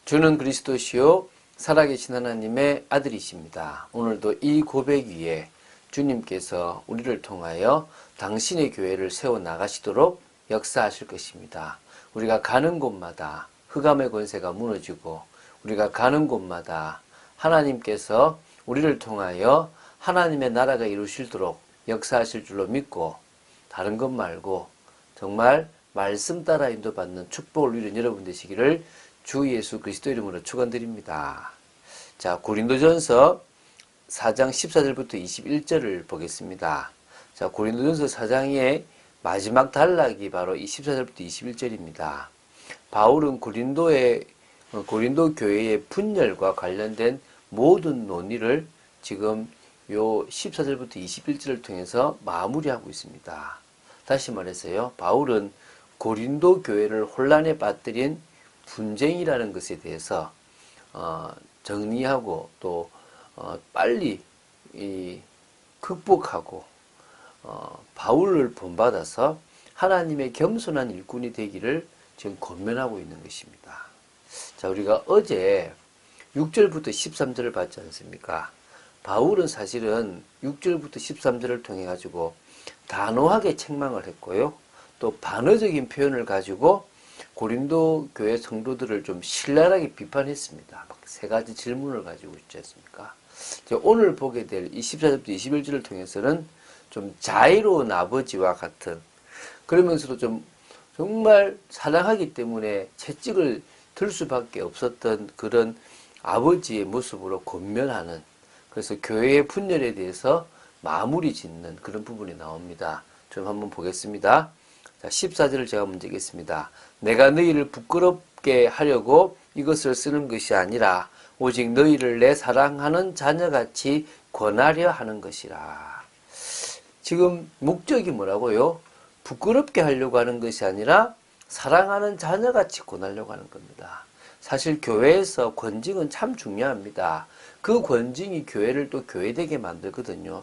주는 그리스도시요 살아계신 하나님의 아들이십니다. 오늘도 이 고백 위에 주님께서 우리를 통하여 당신의 교회를 세워나가시도록 역사하실 것입니다. 우리가 가는 곳마다 흑암의 권세가 무너지고 우리가 가는 곳마다 하나님께서 우리를 통하여 하나님의 나라가 이루어지도록 역사하실 줄로 믿고 다른 것 말고 정말 말씀 따라 인도받는 축복을 누리는 여러분 되시기를 주 예수 그리스도 이름으로 축원드립니다. 자, 고린도전서 4장 14절부터 21절을 보겠습니다. 자, 고린도전서 4장의 마지막 단락이 바로 이 14절부터 21절입니다. 바울은 고린도 교회의 분열과 관련된 모든 논의를 지금 요 14절부터 21절을 통해서 마무리하고 있습니다. 다시 말해서요, 바울은 고린도 교회를 혼란에 빠뜨린 분쟁이라는 것에 대해서 정리하고 또 빨리 극복하고 바울을 본받아서 하나님의 겸손한 일꾼이 되기를 지금 권면하고 있는 것입니다. 자, 우리가 어제 6절부터 13절을 봤지 않습니까? 바울은 사실은 6절부터 13절을 통해 가지고 단호하게 책망을 했고요. 또 반어적인 표현을 가지고 고린도 교회 성도들을 좀 신랄하게 비판했습니다. 막 세 가지 질문을 가지고 있지 않습니까? 오늘 보게 될 24절부터 21절을 통해서는 좀 자애로운 아버지와 같은, 그러면서도 좀 정말 사랑하기 때문에 채찍을 들 수밖에 없었던 그런 아버지의 모습으로 권면하는, 그래서 교회의 분열에 대해서 마무리 짓는 그런 부분이 나옵니다. 좀 한번 보겠습니다. 자, 14절을 제가 먼저 읽겠습니다. 내가 너희를 부끄럽게 하려고 이것을 쓰는 것이 아니라 오직 너희를 내 사랑하는 자녀같이 권하려 하는 것이라. 지금 목적이 뭐라고요? 부끄럽게 하려고 하는 것이 아니라 사랑하는 자녀같이 권하려고 하는 겁니다. 사실 교회에서 권징은 참 중요합니다. 그 권징이 교회를 또 교회되게 만들거든요.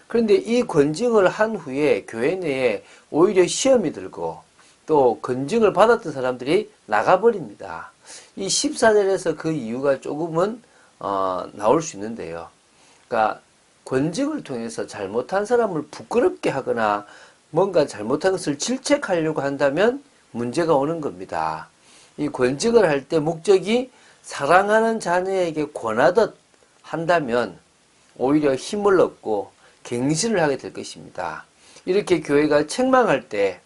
그런데 이 권징을 한 후에 교회 내에 오히려 시험이 들고 또 권징을 받았던 사람들이 나가버립니다. 이 14절에서 그 이유가 조금은 나올 수 있는데요. 그러니까 권징을 통해서 잘못한 사람을 부끄럽게 하거나 뭔가 잘못한 것을 질책하려고 한다면 문제가 오는 겁니다. 이 권징을 할 때 목적이 사랑하는 자녀에게 권하듯 한다면 오히려 힘을 얻고 갱신을 하게 될 것입니다. 이렇게 교회가 책망할 때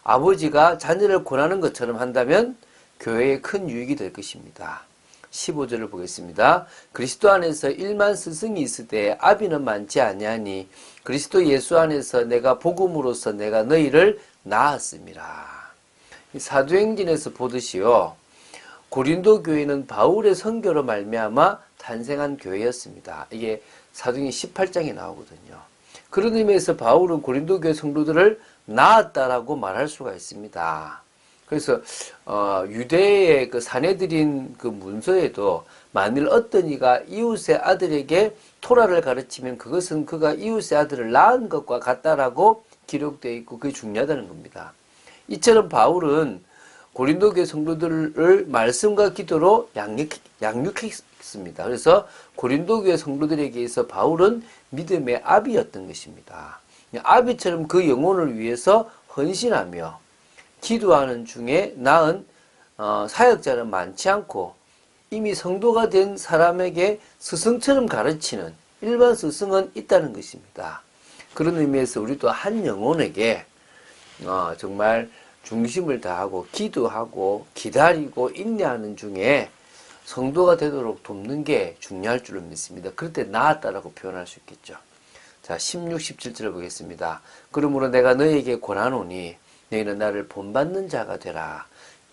아버지가 자녀를 권하는 것처럼 한다면 교회에 큰 유익이 될 것입니다. 15절을 보겠습니다. 그리스도 안에서 1만 스승이 있으되 아비는 많지 아니하니 그리스도 예수 안에서 내가 복음으로써 내가 너희를 낳았음이라. 사도행전에서 보듯이요, 고린도 교회는 바울의 선교로 말미암아 탄생한 교회였습니다. 이게 사도행전 18장에 나오거든요. 그런 의미에서 바울은 고린도 교회 성도들을 낳았다라고 말할 수가 있습니다. 그래서 유대의 그 사내들인 그 문서에도 만일 어떤 이가 이웃의 아들에게 토라를 가르치면 그것은 그가 이웃의 아들을 낳은 것과 같다라고 기록되어 있고 그게 중요하다는 겁니다. 이처럼 바울은 고린도 교회 성도들을 말씀과 기도로 양육했습니다. 그래서 고린도 교회 성도들에게서 바울은 믿음의 아비였던 것입니다. 아비처럼 그 영혼을 위해서 헌신하며 기도하는 중에 낳은 사역자는 많지 않고 이미 성도가 된 사람에게 스승처럼 가르치는 일반 스승은 있다는 것입니다. 그런 의미에서 우리도 한 영혼에게 정말 중심을 다하고 기도하고 기다리고 인내하는 중에 성도가 되도록 돕는 게 중요할 줄로 믿습니다. 그럴 때 나았다라고 표현할 수 있겠죠. 자, 16, 17절을 보겠습니다. 그러므로 내가 너희에게 권하노니 너희는 나를 본받는 자가 되라.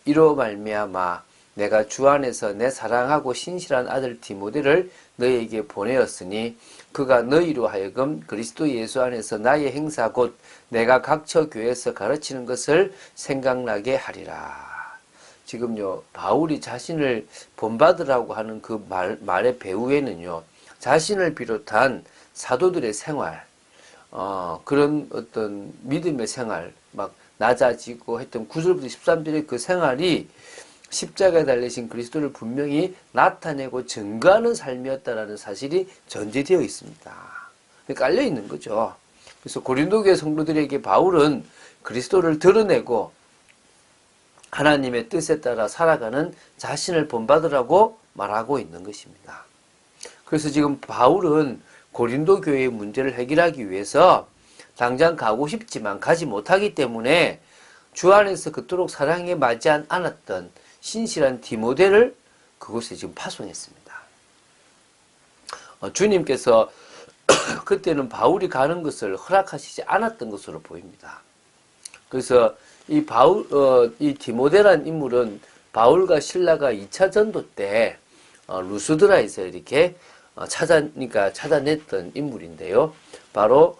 이로 말미암아 내가 주 안에서 내 사랑하고 신실한 아들 디모데를 너희에게 보내었으니 그가 너희로 하여금 그리스도 예수 안에서 나의 행사 곧 내가 각처 교회에서 가르치는 것을 생각나게 하리라. 지금요, 바울이 자신을 본받으라고 하는 그 말의 배후에는요, 자신을 비롯한 사도들의 생활, 그런 어떤 믿음의 생활, 막 낮아지고 했던 9절부터 13절의 그 생활이 십자가에 달리신 그리스도를 분명히 나타내고 증거하는 삶이었다라는 사실이 전제되어 있습니다. 깔려 있는 거죠. 그래서 고린도 교회 성도들에게 바울은 그리스도를 드러내고 하나님의 뜻에 따라 살아가는 자신을 본받으라고 말하고 있는 것입니다. 그래서 지금 바울은 고린도 교회의 문제를 해결하기 위해서 당장 가고 싶지만 가지 못하기 때문에 주 안에서 그토록 사랑에 맞지 않았던 신실한 디모데를 그곳에 지금 파송했습니다. 주님께서 그때는 바울이 가는 것을 허락하시지 않았던 것으로 보입니다. 그래서 이 디모데란 인물은 바울과 실라가 2차 전도 때 루스드라에서 이렇게 찾아냈던 인물인데요. 바로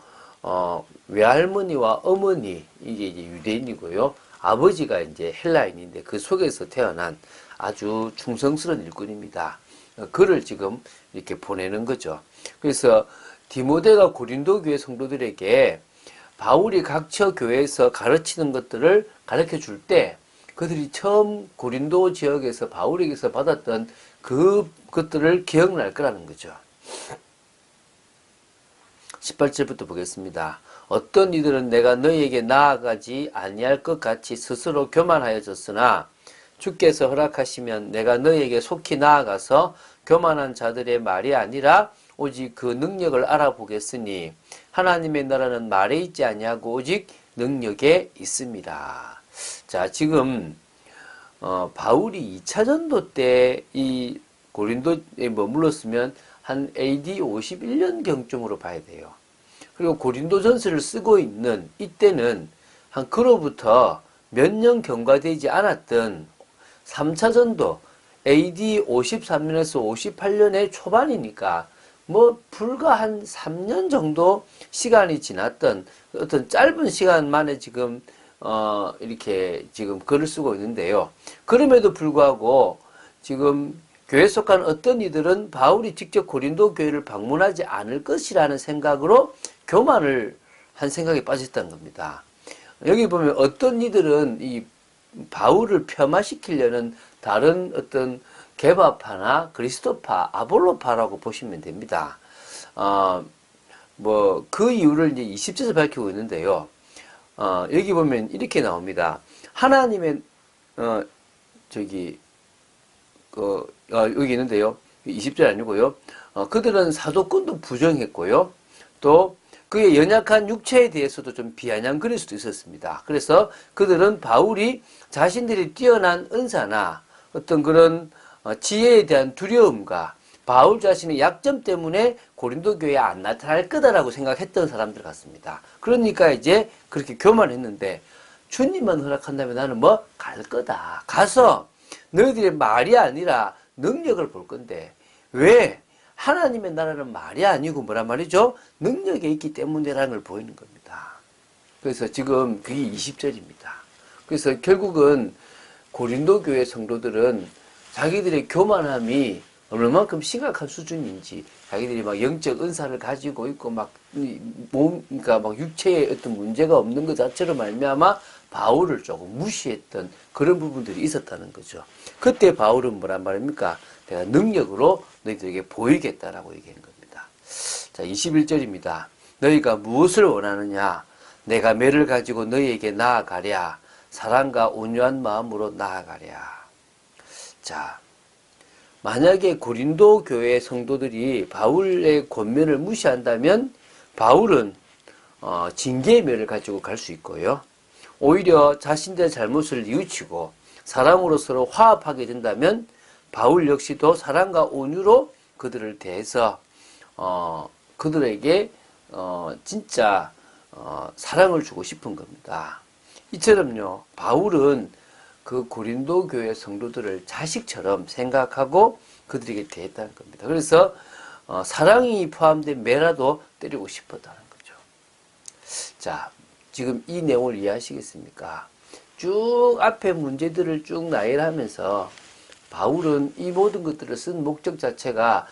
외할머니와 어머니, 이게 이제 유대인이고요. 아버지가 이제 헬라인인데 그 속에서 태어난 아주 충성스러운 일꾼입니다. 그를 지금 이렇게 보내는 거죠. 그래서 디모데가 고린도 교회 성도들에게 바울이 각처 교회에서 가르치는 것들을 가르쳐 줄 때 그들이 처음 고린도 지역에서 바울에게서 받았던 그것들을 기억날 거라는 거죠. 18절부터 보겠습니다. 어떤 이들은 내가 너희에게 나아가지 아니할 것 같이 스스로 교만하여졌으나 주께서 허락하시면 내가 너희에게 속히 나아가서 교만한 자들의 말이 아니라 오직 그 능력을 알아보겠으니 하나님의 나라는 말에 있지 아니하고 오직 능력에 있습니다. 자, 지금 바울이 2차 전도 때 이 고린도에 머물렀으면 한 AD 51년 경쯤으로 봐야 돼요. 그리고 고린도 전서를 쓰고 있는 이때는 한 그로부터 몇 년 경과되지 않았던 3차 전도 AD 53년에서 58년의 초반이니까 뭐 불과 한 3년 정도 시간이 지났던 어떤 짧은 시간 만에 지금 이렇게 지금 글을 쓰고 있는데요. 그럼에도 불구하고 지금 교회 속한 어떤 이들은 바울이 직접 고린도 교회를 방문하지 않을 것이라는 생각으로 교만을 한 생각에 빠졌다는 겁니다. 여기 보면 어떤 이들은 이 바울을 폄하시키려는 다른 어떤 개바파나 그리스도파, 아볼로파라고 보시면 됩니다. 그 이유를 이제 20절에서 밝히고 있는데요. 여기 보면 이렇게 나옵니다. 하나님의, 여기 있는데요. 20절 아니고요. 그들은 사도권도 부정했고요. 또 그의 연약한 육체에 대해서도 좀 비아냥거릴 수도 있었습니다. 그래서 그들은 바울이 자신들이 뛰어난 은사나 어떤 그런 지혜에 대한 두려움과 바울 자신의 약점 때문에 고린도 교회에 안 나타날 거다라고 생각했던 사람들 같습니다. 그러니까 이제 그렇게 교만했는데 주님만 허락한다면 나는 갈 거다. 가서 너희들의 말이 아니라 능력을 볼 건데 왜? 하나님의 나라는 말이 아니고 뭐란 말이죠? 능력에 있기 때문이라는 걸 보이는 겁니다. 그래서 지금 그게 20절입니다. 그래서 결국은 고린도 교회 성도들은 자기들의 교만함이 얼마만큼 심각한 수준인지, 자기들이 막 영적 은사를 가지고 있고 그러니까 육체에 어떤 문제가 없는 것 자체로 말미암아 바울을 조금 무시했던 그런 부분들이 있었다는 거죠. 그때 바울은 뭐란 말입니까? 내가 능력으로 너희들에게 보이겠다라고 얘기한 겁니다. 자, 21절입니다. 너희가 무엇을 원하느냐? 내가 매를 가지고 너희에게 나아가랴. 사랑과 온유한 마음으로 나아가랴. 자, 만약에 고린도 교회 성도들이 바울의 권면을 무시한다면 바울은 징계의 면을 가지고 갈 수 있고요. 오히려 자신들의 잘못을 뉘우치고 사랑으로 서로 화합하게 된다면 바울 역시도 사랑과 온유로 그들을 대해서 그들에게 진짜 사랑을 주고 싶은 겁니다. 이처럼요, 바울은 그 고린도 교회 성도들을 자식처럼 생각하고 그들에게 대했다는 겁니다. 그래서 사랑이 포함된 매라도 때리고 싶었다는 거죠. 자, 지금 이 내용을 이해하시겠습니까? 쭉 앞에 문제들을 쭉 나열하면서 바울은 이 모든 것들을 쓴 목적 자체가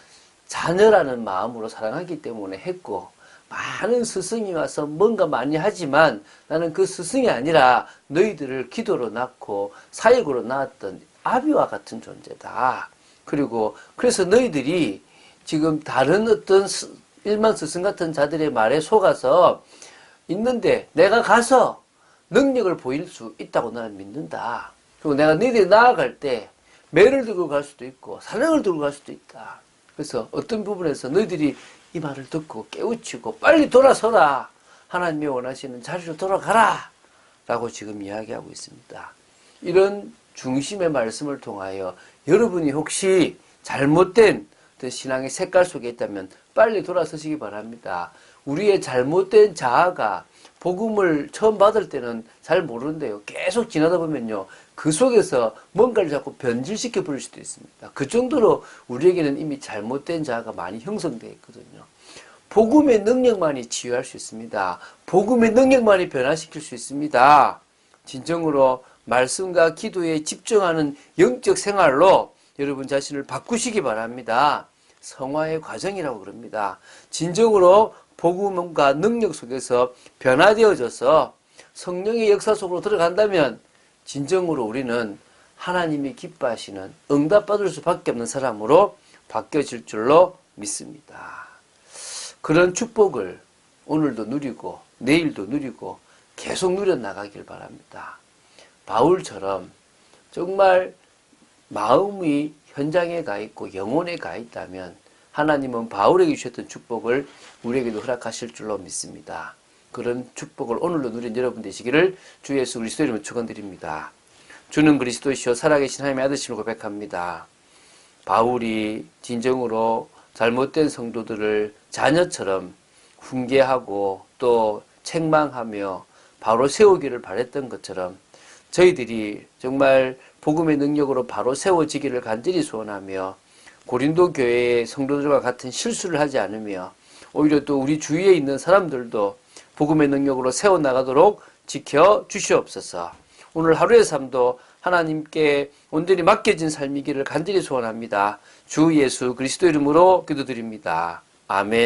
자녀라는 마음으로 사랑하기 때문에 했고, 많은 스승이 와서 뭔가 많이 하지만 나는 그 스승이 아니라 너희들을 기도로 낳고 사역으로 낳았던 아비와 같은 존재다. 그리고 그래서 너희들이 지금 다른 어떤 일반 스승 같은 자들의 말에 속아서 있는데 내가 가서 능력을 보일 수 있다고 나는 믿는다. 그리고 내가 너희들이 나아갈 때 매를 들고 갈 수도 있고 사랑을 들고 갈 수도 있다. 그래서 어떤 부분에서 너희들이 이 말을 듣고 깨우치고 빨리 돌아서라. 하나님이 원하시는 자리로 돌아가라. 라고 지금 이야기하고 있습니다. 이런 중심의 말씀을 통하여 여러분이 혹시 잘못된 신앙의 색깔 속에 있다면 빨리 돌아서시기 바랍니다. 우리의 잘못된 자아가 복음을 처음 받을 때는 잘 모르는데요. 계속 지나다 보면요. 그 속에서 뭔가를 자꾸 변질시켜 버릴 수도 있습니다. 그 정도로 우리에게는 이미 잘못된 자아가 많이 형성되어 있거든요. 복음의 능력만이 치유할 수 있습니다. 복음의 능력만이 변화시킬 수 있습니다. 진정으로 말씀과 기도에 집중하는 영적 생활로 여러분 자신을 바꾸시기 바랍니다. 성화의 과정이라고 그럽니다. 진정으로 복음과 능력 속에서 변화되어져서 성령의 역사 속으로 들어간다면 진정으로 우리는 하나님이 기뻐하시는 응답받을 수밖에 없는 사람으로 바뀌어질 줄로 믿습니다. 그런 축복을 오늘도 누리고 내일도 누리고 계속 누려나가길 바랍니다. 바울처럼 정말 마음이 현장에 가 있고 영혼에 가 있다면 하나님은 바울에게 주셨던 축복을 우리에게도 허락하실 줄로 믿습니다. 그런 축복을 오늘도 누린 여러분 되시기를 주 예수 그리스도 이름으로 축원드립니다. 주는 그리스도이시오 살아계신 하나님의 아들심을 고백합니다. 바울이 진정으로 잘못된 성도들을 자녀처럼 훈계하고 또 책망하며 바로 세우기를 바랬던 것처럼 저희들이 정말 복음의 능력으로 바로 세워지기를 간절히 소원하며 고린도 교회의 성도들과 같은 실수를 하지 않으며 오히려 또 우리 주위에 있는 사람들도 복음의 능력으로 세워나가도록 지켜주시옵소서. 오늘 하루의 삶도 하나님께 온전히 맡겨진 삶이기를 간절히 소원합니다. 주 예수 그리스도 이름으로 기도드립니다. 아멘.